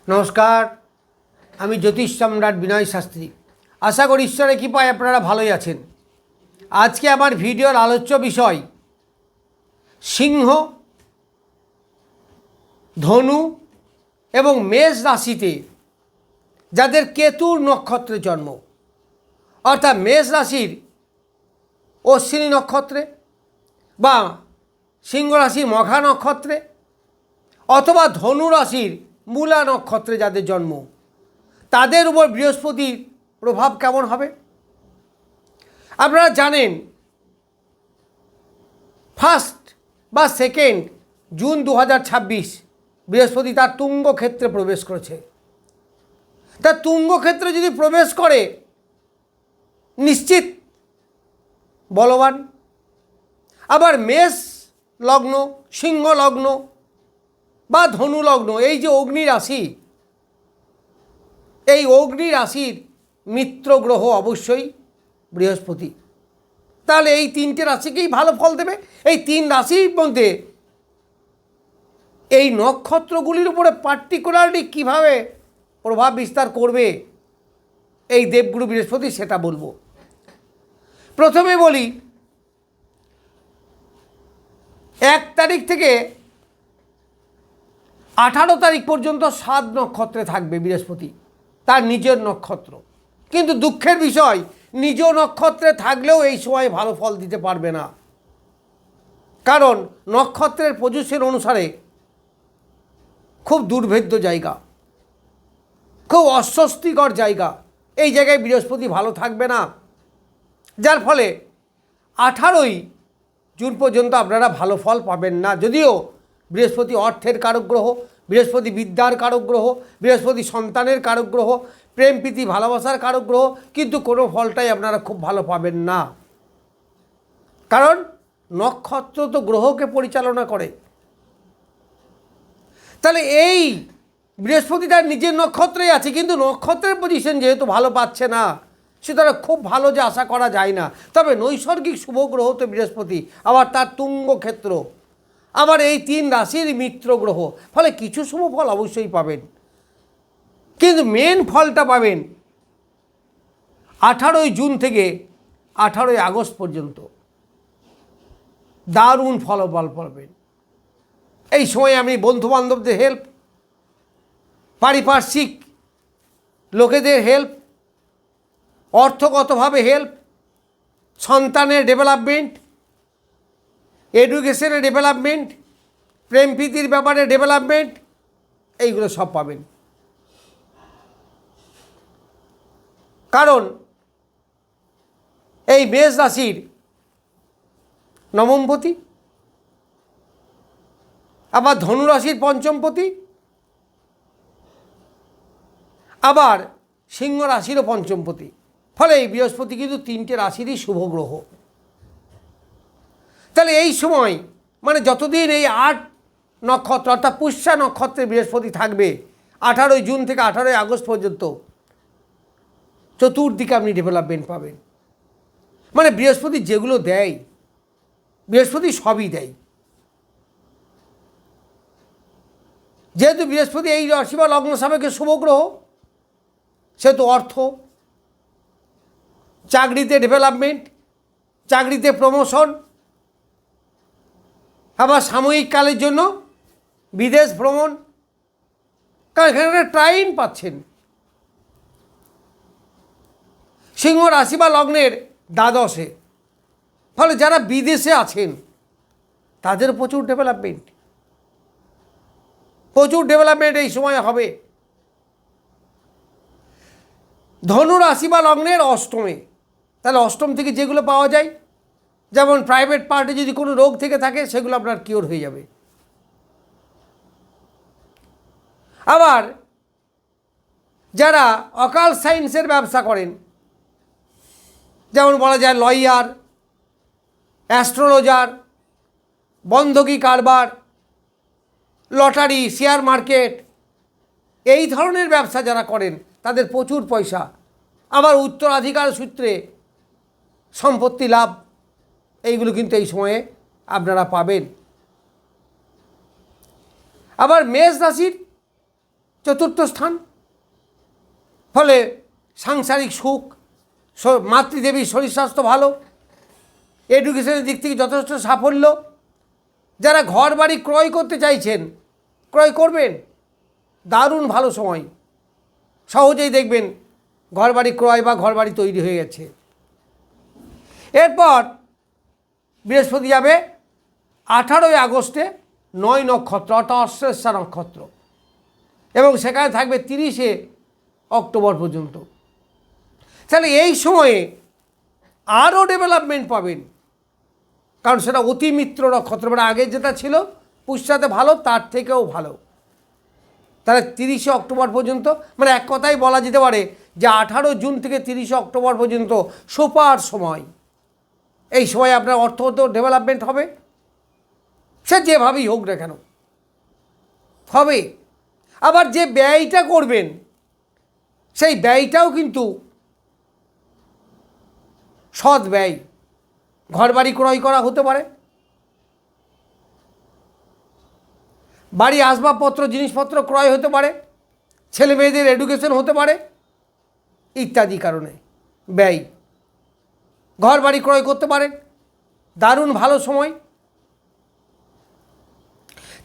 নমস্কার, আমি জ্যোতিষ সম্রাট বিনয় শাস্ত্রী। আশা করি ঈশ্বরের কৃপায় আপনারা ভালোই আছেন। আজকে আমার ভিডিওর আলোচ্য বিষয় সিংহ, ধনু এবং মেষ রাশিতে যাদের কেতুর নক্ষত্রে জন্ম, অর্থাৎ মেষ রাশির অশ্বিনী নক্ষত্রে বা সিংহ রাশির মঘা নক্ষত্রে অথবা ধনু রাশির মূলা নক্ষত্রে যাদের জন্ম, তাদের উপর বৃহস্পতির প্রভাব কেমন হবে। আপনারা জানেন 1 বা 2 জুন 2026 বৃহস্পতি তার তুঙ্গ ক্ষেত্রে প্রবেশ করেছে। তার তুঙ্গ ক্ষেত্রে যদি প্রবেশ করে নিশ্চিত বলবান। আবার মেষ লগ্ন, সিংহ লগ্ন বা ধনু লগ্ন, এই যে অগ্নি রাশি, এই অগ্নি রাশির মিত্র গ্রহ অবশ্যই বৃহস্পতি। তাহলে এই 3টে রাশিকেই ভালো ফল দেবে। এই 3 রাশির মধ্যে এই নক্ষত্রগুলির উপরে পার্টিকুলারলি কীভাবে প্রভাব বিস্তার করবে এই দেবগুরু বৃহস্পতি, সেটা বলবো। প্রথমে বলি 1 তারিখ থেকে 18 তারিখ পর্যন্ত 7 নক্ষত্রে থাকবে বৃহস্পতি, তার নিজের নক্ষত্র। কিন্তু দুঃখের বিষয়, নিজ নক্ষত্রে থাকলেও এই সময় ভালো ফল দিতে পারবে না। কারণ নক্ষত্রের পজিশন অনুসারে খুব দুর্ভেদ্য জায়গা, খুব অস্বস্তিকর জায়গা। এই জায়গায় বৃহস্পতি ভালো থাকবে না, যার ফলে 18ই জুন পর্যন্ত আপনারা ভালো ফল পাবেন না। যদিও বৃহস্পতি অর্থের কারক গ্রহ, বৃহস্পতি বিদ্যার কারক গ্রহ, বৃহস্পতি সন্তানের কারক গ্রহ, প্রেম প্রীতি ভালোবাসার কারক গ্রহ, কিন্তু কোনো ফলটাই আপনারা খুব ভালো পাবেন না। কারণ নক্ষত্র তো গ্রহকে পরিচালনা করে। তাহলে এই বৃহস্পতি তার নিজের নক্ষত্রেই আছে, কিন্তু নক্ষত্রের পজিশন যেহেতু ভালো পাচ্ছে না, সুতরাং খুব ভালো যে আশা করা যায় না। তবে নৈসর্গিক শুভ গ্রহ তো বৃহস্পতি, আবার তার তুঙ্গ ক্ষেত্র, আবার এই 3 রাশির মিত্র গ্রহ, ফলে কিছু শুভ ফল অবশ্যই পাবেন। কিন্তু মেন ফলটা পাবেন 18ই জুন থেকে 18ই আগস্ট পর্যন্ত। দারুণ ফলাফল পাবেন। এই সময় আপনি বন্ধুবান্ধবদের হেল্প, পারিপার্শ্বিক লোকেদের হেল্প, অর্থগতভাবে হেল্প, সন্তানের ডেভেলপমেন্ট, এডুকেশনের ডেভেলপমেন্ট, প্রেম প্রীতির ব্যাপারে ডেভেলপমেন্ট, এইগুলো সব পাবেন। কারণ এই মেষ রাশির নবমপতি, আবার ধনু রাশির পঞ্চমপতি, আবার সিংহ রাশিরও পঞ্চমপতি। ফলে এই বৃহস্পতি কিন্তু 3টে রাশিরই শুভ গ্রহ। তাহলে এই সময় মানে যতদিন এই 8 নক্ষত্র অর্থাৎ পুষ্যা নক্ষত্রে বৃহস্পতি থাকবে, 18ই জুন থেকে 18ই আগস্ট পর্যন্ত, চতুর্দিকে আপনি ডেভেলপমেন্ট পাবেন। মানে বৃহস্পতি যেগুলো দেয়, বৃহস্পতি সবই দেয়। যেহেতু বৃহস্পতি এই রাশি বা লগ্ন সাপেক্ষে শুভ গ্রহ, সেহেতু অর্থ, চাকরিতে ডেভেলপমেন্ট, চাকরিতে প্রমোশন, আবার সাময়িক কালের জন্য বিদেশ ভ্রমণ, কারণ এখানে ট্রাইন পাচ্ছেন। সিংহ রাশি বা লগ্নের দ্বাদশে, ফলে যারা বিদেশে আছেন তাদের প্রচুর ডেভেলপমেন্ট এই সময় হবে। ধনু রাশি বা লগ্নের অষ্টমে, তাহলে অষ্টম থেকে যেগুলো পাওয়া যায়, যেমন প্রাইভেট পার্টে যদি কোনো রোগ থেকে থাকে, সেগুলো আপনার কিওর হয়ে যাবে। আবার যারা অকাল্ট সায়েন্সের ব্যবসা করেন, যেমন বলা যায় লয়ার, অ্যাস্ট্রোলজার, বন্ধকি কারবার, লটারি, শেয়ার মার্কেট, এই ধরনের ব্যবসা যারা করেন তাদের প্রচুর পয়সা। আবার উত্তরাধিকার সূত্রে সম্পত্তি লাভ, এইগুলো কিন্তু এই সময়ে আপনারা পাবেন। আবার মেষ রাশির চতুর্থ স্থান। ফলে সাংসারিক সুখ, মাতৃদেবীর শরীর স্বাস্থ্য ভালো, এডুকেশনের দিক থেকে যথেষ্ট সাফল্য। যারা ঘর বাড়ি ক্রয় করতে চাইছেন, ক্রয় করবেন, দারুণ ভালো সময়। সহজেই দেখবেন ঘর বাড়ি ক্রয় বা ঘর বাড়ি তৈরি হয়ে গেছে। এরপর বৃহস্পতি যাবে 18ই আগস্টে 9 নক্ষত্র, অর্থাৎ অশ্লেষা নক্ষত্র, এবং সেখানে থাকবে 30শে অক্টোবর পর্যন্ত। তাহলে এই সময়ে আরও ডেভেলপমেন্ট পাবেন, কারণ সেটা অতিমিত্র নক্ষত্র, মানে আগে যেটা ছিল পুষ্যাতে ভালো, তার থেকেও ভালো। তাহলে 30শে অক্টোবর পর্যন্ত, মানে এক কথাই বলা যেতে পারে যে 18 জুন থেকে 30শে অক্টোবর পর্যন্ত সুপার সময়। এই সময় আপনার অর্থগত ডেভেলপমেন্ট হবে, সে যেভাবেই হোক না কেন হবে। আবার যে ব্যয়টা করবেন সেই ব্যয়টাও কিন্তু সৎ ব্যয়। ঘর বাড়ি ক্রয় করা হতে পারে, বাড়ি আসবাবপত্র জিনিসপত্র ক্রয় হতে পারে, ছেলে মেয়েদের এডুকেশন হতে পারে, ইত্যাদি কারণে ব্যয়। ঘর বাড়ি ক্রয় করতে পারেন, দারুণ ভালো সময়।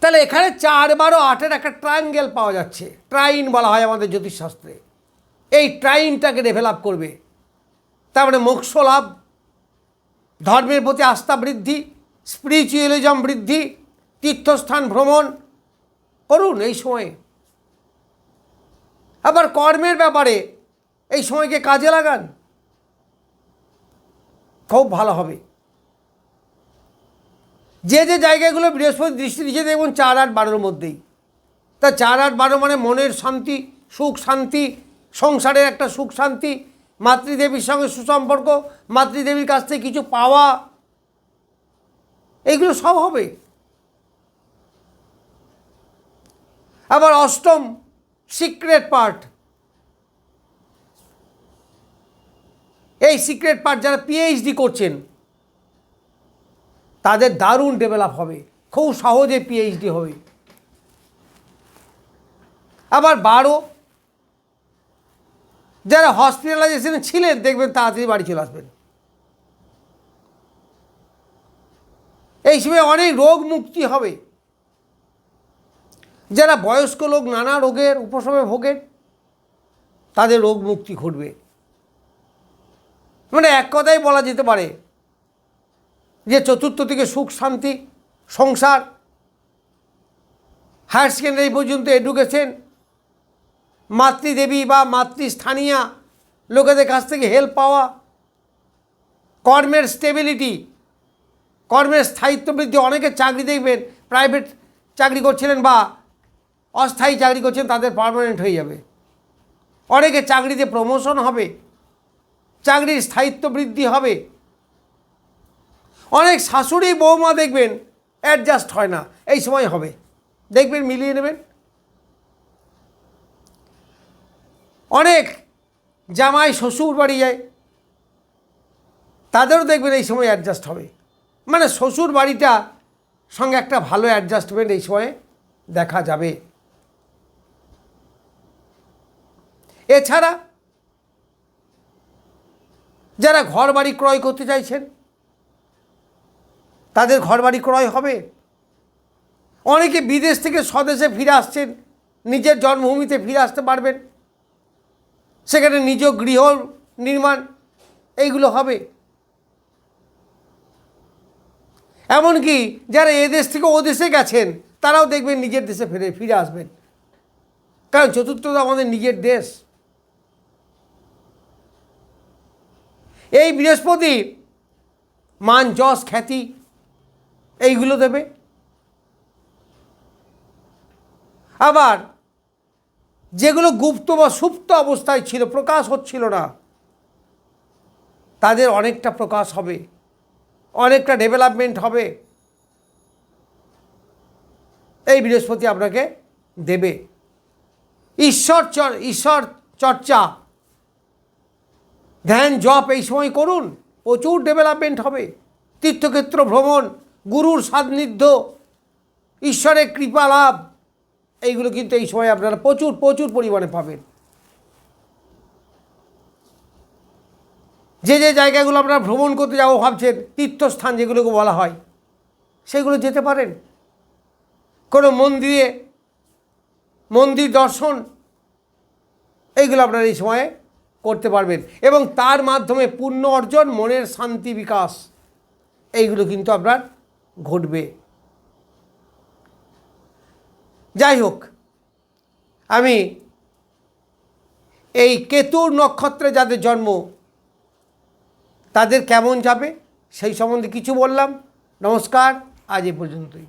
তাহলে এখানে 4, 12, 8-এর একটা ট্রায়াঙ্গেল পাওয়া যাচ্ছে। ট্রাইন বলা হয় আমাদের জ্যোতিষশাস্ত্রে। এই ট্রাইনটাকে ডেভেলপ করবে। তার মানে মোক্ষ লাভ, ধর্মের প্রতি আস্থা বৃদ্ধি, স্পিরিচুয়ালিজম বৃদ্ধি, তীর্থস্থান ভ্রমণ করুন এই সময়ে। আবার কর্মের ব্যাপারে এই সময়কে কাজে লাগান, খুব ভালো হবে। যে যে জায়গাগুলো বৃহস্পতি দৃষ্টি দিচ্ছে দেখুন 4, 8, 12-এর মধ্যেই। তা 4, 8, 12 মানে মনের শান্তি, সুখ শান্তি, সংসারের একটা সুখ শান্তি, মাতৃদেবীর সঙ্গে সুসম্পর্ক, মাতৃদেবীর কাছ থেকে কিছু পাওয়া, এইগুলো সব হবে। আবার অষ্টম সিক্রেট পার্ট, এই সিক্রেট পার্ট যারা পিএইচডি করছেন তাদের দারুণ ডেভেলপ হবে, খুব সহজে পিএইচডি হবে। আবার 12 যারা হসপিটালাইজেশনে ছিলেন দেখবেন তাড়াতাড়ি বাড়ি চলে আসবেন। এই সময় অনেক রোগ মুক্তি হবে। যারা বয়স্ক লোক নানা রোগের উপশমে ভোগেন তাদের রোগ মুক্তি ঘটবে। মানে এক কথাই বলা যেতে পারে যে চতুর্থ থেকে সুখ শান্তি, সংসার, হায়ার সেকেন্ডারি পর্যন্ত এডুকেশন, মাতৃদেবী বা মাতৃস্থানীয় লোকেদের কাছ থেকে হেল্প পাওয়া, কর্মের স্টেবিলিটি, কর্মের স্থায়িত্ব বৃদ্ধি। অনেকে চাকরি দেখবেন প্রাইভেট চাকরি করছিলেন বা অস্থায়ী চাকরি করছেন, তাদের পার্মানেন্ট হয়ে যাবে। অনেকে চাকরিতে প্রমোশন হবে, চাকরির স্থায়িত্ব বৃদ্ধি হবে। অনেক শাশুড়ি বৌমা দেখবেন অ্যাডজাস্ট হয় না, এই সময় হবে, দেখবেন মিলিয়ে নেবেন। অনেক জামাই শ্বশুর বাড়ি যায়, তাদেরও দেখবেন এই সময় অ্যাডজাস্ট হবে। মানে শ্বশুর বাড়িটা সঙ্গে একটা ভালো অ্যাডজাস্টমেন্ট এই সময়ে দেখা যাবে। এছাড়া যারা ঘর বাড়ি ক্রয় করতে চাইছেন তাদের ঘর বাড়ি ক্রয় হবে। অনেকে বিদেশ থেকে স্বদেশে ফিরে আসছেন, নিজের জন্মভূমিতে ফিরে আসতে পারবেন, সেখানে নিজ গৃহ নির্মাণ এইগুলো হবে। এমনকি যারা এদেশ থেকে ও দেশে গেছেন তারাও দেখবেন নিজের দেশে ফিরে আসবেন, কারণ চতুর্থ আমাদের নিজের দেশ। এই বৃহস্পতি মান যশ খ্যাতি এইগুলো দেবে। আবার যেগুলো গুপ্ত বা সুপ্ত অবস্থায় ছিল, প্রকাশ হচ্ছিল না, তাদের অনেকটা প্রকাশ হবে, অনেকটা ডেভেলপমেন্ট হবে। এই বৃহস্পতি আপনাকে দেবে। ঈশ্বর চর্চা, ধ্যান জপ এই সময় করুন, প্রচুর ডেভেলপমেন্ট হবে। তীর্থক্ষেত্র ভ্রমণ, গুরুর সান্নিধ্য, ঈশ্বরের কৃপা লাভ, এইগুলো কিন্তু এই সময় আপনারা প্রচুর প্রচুর পরিমাণে পাবেন। যে যে জায়গাগুলো আপনারা ভ্রমণ করতে যাবো ভাবছেন, তীর্থস্থান যেগুলোকে বলা হয়, সেগুলো যেতে পারেন। কোনো মন্দির দর্শন, এইগুলো আপনারা এই সময়ে করতে পারবেন এবং তার মাধ্যমে পুণ্য অর্জন, মনের শান্তি বিকাশ, এইগুলো কিন্তু আপনার ঘটবে। যাই হোক, আমি এই কেতুর নক্ষত্রে যাদের জন্ম তাদের কেমন যাবে সেই সম্বন্ধে কিছু বললাম। নমস্কার, আজ এ পর্যন্তই।